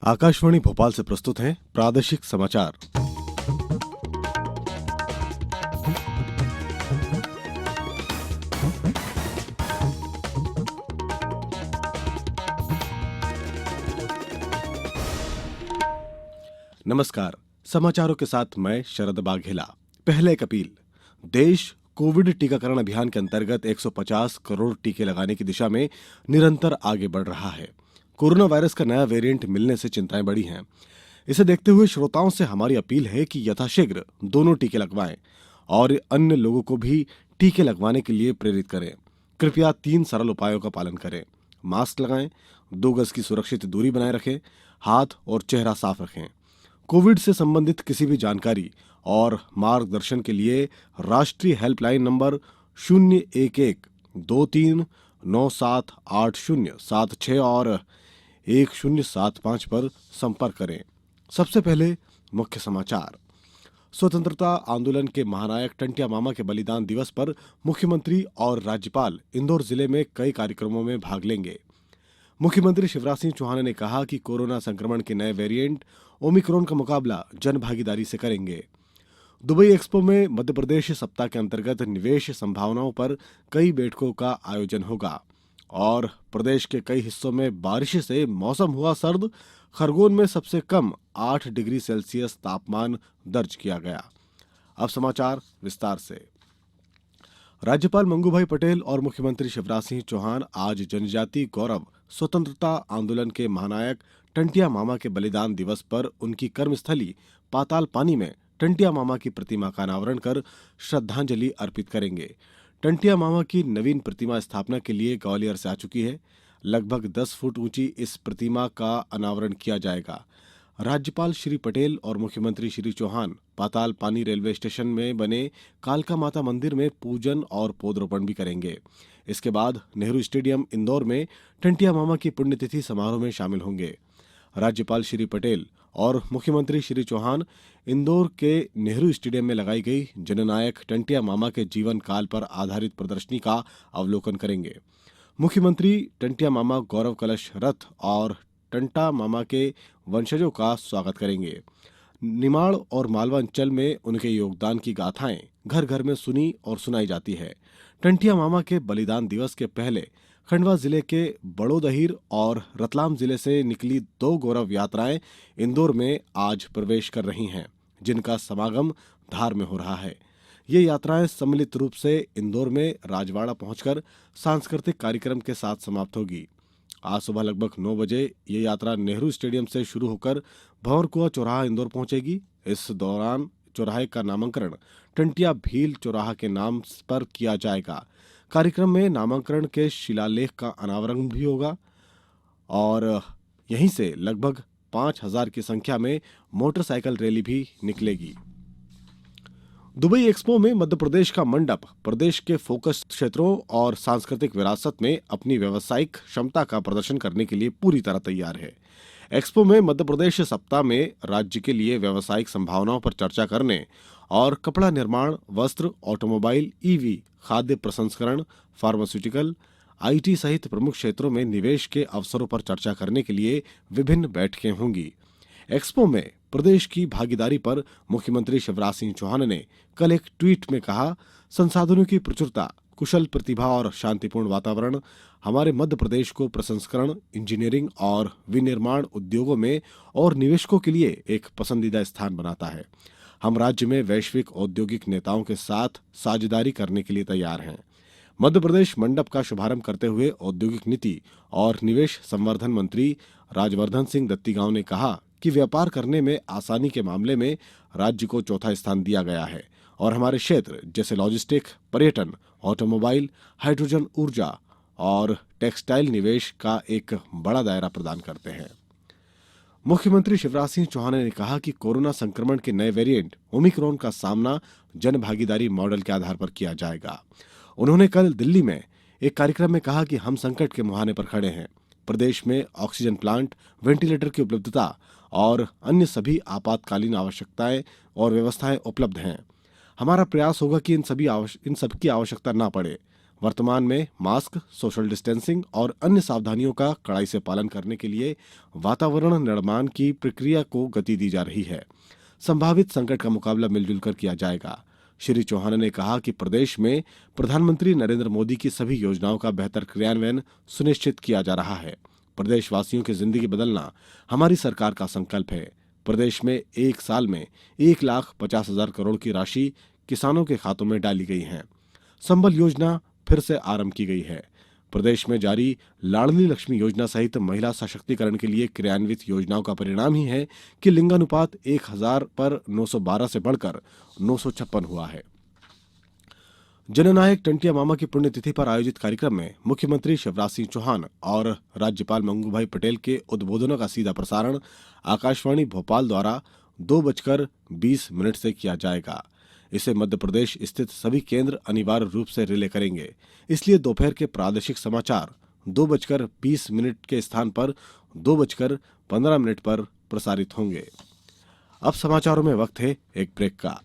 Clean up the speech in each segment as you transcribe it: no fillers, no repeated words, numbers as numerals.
आकाशवाणी भोपाल से प्रस्तुत हैं प्रादेशिक समाचार। नमस्कार। समाचारों के साथ मैं शरद बाघेला। पहले एक अपील। देश कोविड टीकाकरण अभियान के अंतर्गत 150 करोड़ टीके लगाने की दिशा में निरंतर आगे बढ़ रहा है। कोरोना वायरस का नया वेरिएंट मिलने से चिंताएं बढ़ी हैं। इसे देखते हुए श्रोताओं से हमारी अपील है कि यथाशीघ्र दोनों टीके लगवाएं और अन्य लोगों को भी टीके लगवाने के लिए प्रेरित करें। कृपया 3 सरल उपायों का पालन करें। मास्क लगाएं, 2 गज की सुरक्षित दूरी बनाए रखें, हाथ और चेहरा साफ रखें। कोविड से संबंधित किसी भी जानकारी और मार्गदर्शन के लिए राष्ट्रीय हेल्पलाइन नंबर 011-23978076 और 1075 पर संपर्क करें। सबसे पहले मुख्य समाचार। स्वतंत्रता आंदोलन के महानायक टंटिया मामा के बलिदान दिवस पर मुख्यमंत्री और राज्यपाल इंदौर जिले में कई कार्यक्रमों में भाग लेंगे। मुख्यमंत्री शिवराज सिंह चौहान ने कहा कि कोरोना संक्रमण के नए वेरिएंट ओमिक्रॉन का मुकाबला जन भागीदारी से करेंगे। दुबई एक्सपो में मध्यप्रदेश सप्ताह के अंतर्गत निवेश संभावनाओं पर कई बैठकों का आयोजन होगा और प्रदेश के कई हिस्सों में बारिश से मौसम हुआ सर्द। खरगोन में सबसे कम 8 डिग्री सेल्सियस तापमान दर्ज किया गया। अब समाचार विस्तार से। राज्यपाल मंगूभाई पटेल और मुख्यमंत्री शिवराज सिंह चौहान आज जनजातीय गौरव स्वतंत्रता आंदोलन के महानायक टंटिया मामा के बलिदान दिवस पर उनकी कर्मस्थली पाताल पानी में टंटिया मामा की प्रतिमा का अनावरण कर श्रद्धांजलि अर्पित करेंगे। टंटिया मामा की नवीन प्रतिमा स्थापना के लिए ग्वालियर से आ चुकी है। लगभग 10 फुट ऊंची इस प्रतिमा का अनावरण किया जाएगा। राज्यपाल श्री पटेल और मुख्यमंत्री श्री चौहान पाताल पानी रेलवे स्टेशन में बने कालका माता मंदिर में पूजन और पौधरोपण भी करेंगे। इसके बाद नेहरू स्टेडियम इंदौर में टंटिया मामा की पुण्यतिथि समारोह में शामिल होंगे। राज्यपाल श्री पटेल और मुख्यमंत्री श्री चौहान इंदौर के नेहरू स्टेडियम में लगाई गई जननायक टंटिया मामा के जीवन काल पर आधारित प्रदर्शनी का अवलोकन करेंगे। मुख्यमंत्री टंटिया मामा गौरव कलश रथ और टंटा मामा के वंशजों का स्वागत करेंगे। निमाड़ और मालवा अंचल में उनके योगदान की गाथाएं घर घर में सुनी और सुनाई जाती है। टंटिया मामा के बलिदान दिवस के पहले खंडवा जिले के बड़ोदहीर और रतलाम जिले से निकली 2 गौरव यात्राएं इंदौर में आज प्रवेश कर रही हैं, जिनका समागम धार में हो रहा है। ये यात्राएं सम्मिलित रूप से इंदौर में राजवाड़ा पहुंचकर सांस्कृतिक कार्यक्रम के साथ समाप्त होगी। आज सुबह लगभग 9 बजे ये यात्रा नेहरू स्टेडियम से शुरू होकर भंवरकुआं चौराहा इंदौर पहुंचेगी। इस दौरान चौराहे का नामकरण टंटिया भील चौराहा के नाम पर किया जाएगा। कार्यक्रम में नामांकन के शिलालेख का अनावरण भी होगा और यहीं से लगभग 5000 की संख्या में मोटरसाइकिल रैली भी निकलेगी। दुबई एक्सपो में मध्य प्रदेश का मंडप प्रदेश के फोकस क्षेत्रों और सांस्कृतिक विरासत में अपनी व्यावसायिक क्षमता का प्रदर्शन करने के लिए पूरी तरह तैयार है। एक्सपो में मध्य प्रदेश सप्ताह में राज्य के लिए व्यावसायिक संभावनाओं पर चर्चा करने और कपड़ा निर्माण, वस्त्र, ऑटोमोबाइल, ईवी, खाद्य प्रसंस्करण, फार्मास्यूटिकल, आईटी सहित प्रमुख क्षेत्रों में निवेश के अवसरों पर चर्चा करने के लिए विभिन्न बैठकें होंगी। एक्सपो में प्रदेश की भागीदारी पर मुख्यमंत्री शिवराज सिंह चौहान ने कल एक ट्वीट में कहा, संसाधनों की प्रचुरता, कुशल प्रतिभा और शांतिपूर्ण वातावरण हमारे मध्य प्रदेश को प्रसंस्करण, इंजीनियरिंग और विनिर्माण उद्योगों में और निवेशकों के लिए एक पसंदीदा स्थान बनाता है। हम राज्य में वैश्विक औद्योगिक नेताओं के साथ साझेदारी करने के लिए तैयार हैं। मध्य प्रदेश मंडप का शुभारंभ करते हुए औद्योगिक नीति और निवेश संवर्धन मंत्री राजवर्धन सिंह दत्तीगांव ने कहा कि व्यापार करने में आसानी के मामले में राज्य को चौथा स्थान दिया गया है और हमारे क्षेत्र जैसे लॉजिस्टिक, पर्यटन, ऑटोमोबाइल, हाइड्रोजन ऊर्जा और टेक्सटाइल निवेश का एक बड़ा दायरा प्रदान करते हैं। मुख्यमंत्री शिवराज सिंह चौहान ने कहा कि कोरोना संक्रमण के नए वेरिएंट ओमिक्रॉन का सामना जन भागीदारी मॉडल के आधार पर किया जाएगा। उन्होंने कल दिल्ली में एक कार्यक्रम में कहा कि हम संकट के मुहाने पर खड़े हैं। प्रदेश में ऑक्सीजन प्लांट, वेंटिलेटर की उपलब्धता और अन्य सभी आपातकालीन आवश्यकताएं और व्यवस्थाएं उपलब्ध हैं। हमारा प्रयास होगा कि इन सबकी आवश्यकता न पड़े। वर्तमान में मास्क, सोशल डिस्टेंसिंग और अन्य सावधानियों का कड़ाई से पालन करने के लिए वातावरण निर्माण की प्रक्रिया को गति दी जा रही है। संभावित संकट का मुकाबला मिलजुल कर किया जाएगा। श्री चौहान ने कहा कि प्रदेश में प्रधानमंत्री नरेंद्र मोदी की सभी योजनाओं का बेहतर क्रियान्वयन सुनिश्चित किया जा रहा है। प्रदेशवासियों की जिंदगी बदलना हमारी सरकार का संकल्प है। प्रदेश में एक साल में 1,50,000 करोड़ की राशि किसानों के खातों में डाली गई है। संबल योजना फिर से आरंभ की गई है। प्रदेश में जारी लाडली लक्ष्मी योजना सहित महिला सशक्तिकरण के लिए क्रियान्वित योजनाओं का परिणाम ही है कि लिंगानुपात 1,000 पर 912 से बढ़कर 956 हुआ है। जननायक टंटिया मामा की पुण्यतिथि पर आयोजित कार्यक्रम में मुख्यमंत्री शिवराज सिंह चौहान और राज्यपाल मंगूभाई पटेल के उद्बोधनों का सीधा प्रसारण आकाशवाणी भोपाल द्वारा 2:20 से किया जाएगा। इसे मध्य प्रदेश स्थित सभी केंद्र अनिवार्य रूप से रिले करेंगे। इसलिए दोपहर के प्रादेशिक समाचार 2:20 के स्थान पर 2:15 पर प्रसारित होंगे। अब समाचारों में वक्त है एक ब्रेक का।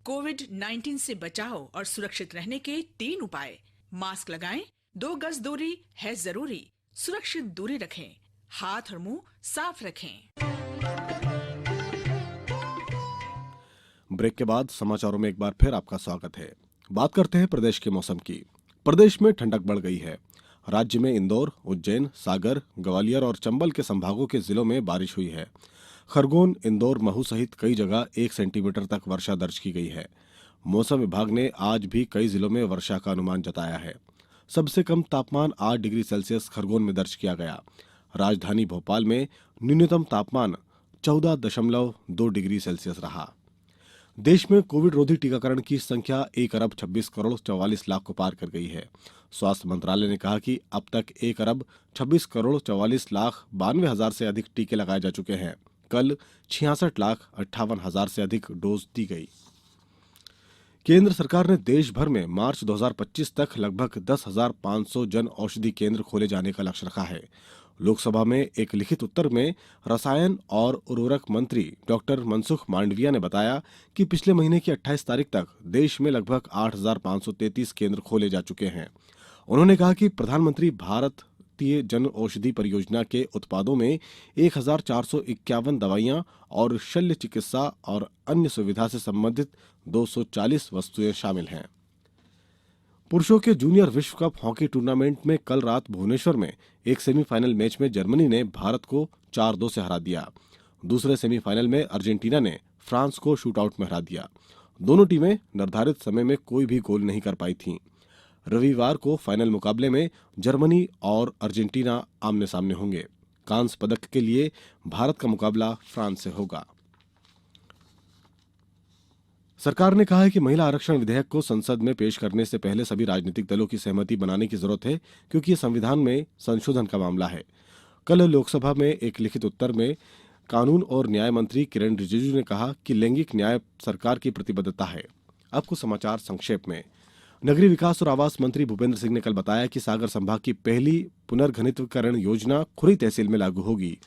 कोविड-19 से बचाव और सुरक्षित रहने के 3 उपाय। मास्क लगाएं, 2 गज दूरी है जरूरी, सुरक्षित दूरी रखें, हाथ और मुंह साफ रखें। ब्रेक के बाद समाचारों में एक बार फिर आपका स्वागत है। बात करते हैं प्रदेश के मौसम की। प्रदेश में ठंडक बढ़ गई है। राज्य में इंदौर, उज्जैन, सागर, ग्वालियर और चंबल के संभागों के जिलों में बारिश हुई है। खरगोन, इंदौर, महू सहित कई जगह 1 सेंटीमीटर तक वर्षा दर्ज की गई है। मौसम विभाग ने आज भी कई जिलों में वर्षा का अनुमान जताया है। सबसे कम तापमान 8 डिग्री सेल्सियस खरगोन में दर्ज किया गया। राजधानी भोपाल में न्यूनतम तापमान 14.2 डिग्री सेल्सियस रहा। देश में कोविड रोधी टीकाकरण की संख्या 1,26,44,00,000 को पार कर गई है। स्वास्थ्य मंत्रालय ने कहा कि अब तक 1,26,44,92,000 से अधिक टीके लगाए जा चुके हैं। कल 66,58,000 से अधिक डोज दी गई। केंद्र सरकार ने देश भर में मार्च 2025 तक लगभग 10,500 जन औषधि केंद्र खोले जाने का लक्ष्य रखा है। लोकसभा में एक लिखित उत्तर में रसायन और उर्वरक मंत्री डॉक्टर मनसुख मांडविया ने बताया कि पिछले महीने की 28 तारीख तक देश में लगभग 8,533 केंद्र खोले जा चुके हैं। उन्होंने कहा कि प्रधानमंत्री भारतीय जन औषधि परियोजना के उत्पादों में 1,451 दवाइयां और शल्य चिकित्सा और अन्य सुविधा से संबंधित 240 वस्तुएं शामिल हैं। पुरुषों के जूनियर विश्व कप हॉकी टूर्नामेंट में कल रात भुवनेश्वर में एक सेमीफाइनल मैच में जर्मनी ने भारत को 4-2 से हरा दिया। दूसरे सेमीफाइनल में अर्जेंटीना ने फ्रांस को शूटआउट में हरा दिया। दोनों टीमें निर्धारित समय में कोई भी गोल नहीं कर पाई थीं। रविवार को फाइनल मुकाबले में जर्मनी और अर्जेंटीना आमने सामने होंगे। कांस्य पदक के लिए भारत का मुकाबला फ्रांस से होगा। सरकार ने कहा है कि महिला आरक्षण विधेयक को संसद में पेश करने से पहले सभी राजनीतिक दलों की सहमति बनाने की जरूरत है, क्योंकि ये संविधान में संशोधन का मामला है। कल लोकसभा में एक लिखित उत्तर में कानून और न्याय मंत्री किरेन रिजिजू ने कहा कि लैंगिक न्याय सरकार की प्रतिबद्धता है। अब कुछ समाचार संक्षेप में। नगरीय विकास और आवास मंत्री भूपेंद्र सिंह ने कल बताया कि सागर संभाग की पहली पुनर्घनित्वकरण योजना खुरी तहसील में लागू होगी।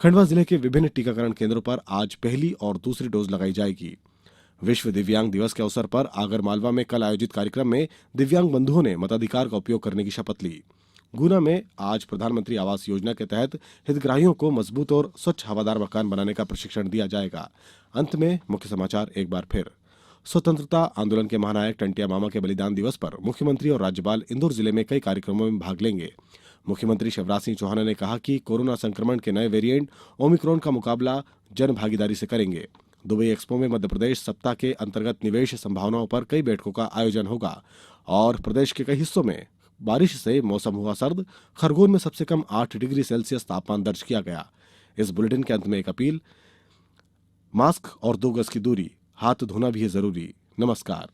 खंडवा जिले के विभिन्न टीकाकरण केंद्रों पर आज पहली और दूसरी डोज लगाई जाएगी। विश्व दिव्यांग दिवस के अवसर पर आगरमालवा में कल आयोजित कार्यक्रम में दिव्यांग बंधुओं ने मताधिकार का उपयोग करने की शपथ ली। गुना में आज प्रधानमंत्री आवास योजना के तहत हितग्राहियों को मजबूत और स्वच्छ हवादार मकान बनाने का प्रशिक्षण दिया जाएगा। अंत में मुख्य समाचार एक बार फिर। स्वतंत्रता आंदोलन के महानायक टंटिया मामा के बलिदान दिवस पर मुख्यमंत्री और राज्यपाल इंदौर जिले में कई कार्यक्रमों में भाग लेंगे। मुख्यमंत्री शिवराज सिंह चौहान ने कहा कि कोरोना संक्रमण के नए वेरिएंट ओमिक्रॉन का मुकाबला जन भागीदारी से करेंगे। दुबई एक्सपो में मध्यप्रदेश सप्ताह के अंतर्गत निवेश संभावनाओं पर कई बैठकों का आयोजन होगा। और प्रदेश के कई हिस्सों में बारिश से मौसम हुआ सर्द। खरगोन में सबसे कम 8 डिग्री सेल्सियस तापमान दर्ज किया गया। इस बुलेटिन के अंत में एक अपील, मास्क और 2 गज की दूरी, हाथ धोना भी है जरूरी। नमस्कार।